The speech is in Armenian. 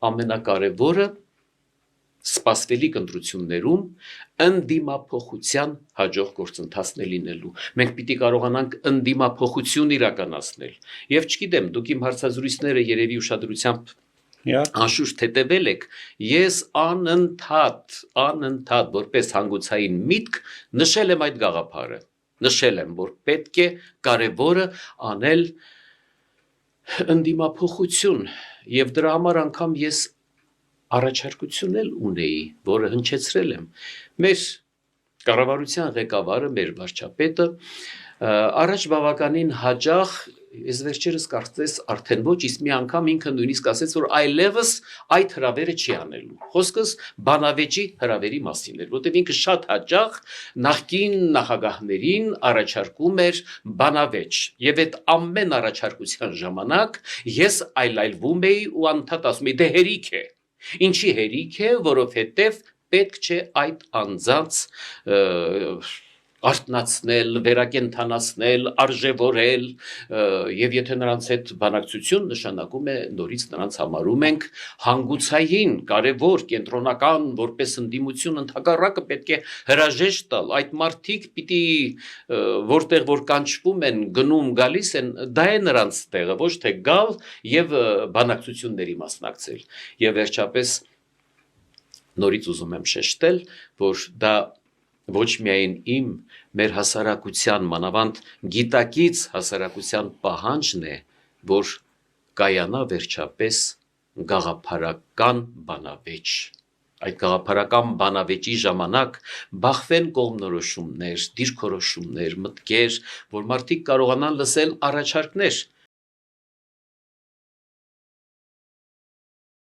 ամենակարևորը սպասվելիք ընտրություններում ընդդիմափոխության հաջող գործընթացն է լինելու։ Մենք պիտի կարողանանք ընդդիմափոխություն իրականացնել։ Եվ չգիտեմ, դուք իմ հարցազրույցները երևի ուշադրությամբ անշուշտ հետևել եք, ես անընդհատ որպես հանգուցային միտք նշել եմ այդ գաղափարը, նշել եմ, որ պետք է կարևորը անել ընդդիմափոխություն, եւ դրա համար անգամ ես առաջարկություն էլ ունեի, որը հնչեցրել եմ։ Մեր կառավարության ղեկավարը, մեր վարչապետը առաջ բավականին հաճախ, ես վերջերս կարծես արդեն ոչ, իսկ մի անգամ ինքը նույնիսկ ասեց, որ այլևս այդ հրավերը չի անելու։ Խոսքս բանավեճի հրավերի մասին էր, որտեղ ինքը շատ հաճախ նախկին նախագահներին առաջարկում էր բանավեճ, եւ այդ ամեն առաջարկության ժամանակ ես այլայլվում էի ու անդադ ասում էի, դե հերիք է։ Ինչի հերիք է, որովհետև պետք չէ այդ անձանց արթնացնել, վերակենդանացնել, արժևորել, եւ եթե նրանց հետ բանակցություն նշանակում է նորից նրանց համարում ենք հանգուցային, կարևոր, կենտրոնական, որպես ընդդիմություն ընդհակառակը պետք է հրաժեշտ տալ, այդ մարդիկ պիտի որտեղ որ կանչվում են, գնում, գալիս են, դա է նրանց տեղը, ոչ թե գալ եւ բանակցությունների մասնակցել։ Եվ վերջապես նորից ուզում եմ շեշտել, որ դա ոչ միայն իմ, մեր հասարակության, մանավանդ գիտակից հասարակության պահանջն է, որ կայանա վերջապես գաղափարական բանավեճ։ Այդ գաղափարական բանավեճի ժամանակ բախվեն կողմնորոշումներ, դիրքորոշումներ, մտքեր, որ մարդիկ կարողանան լսել առաջարկներ,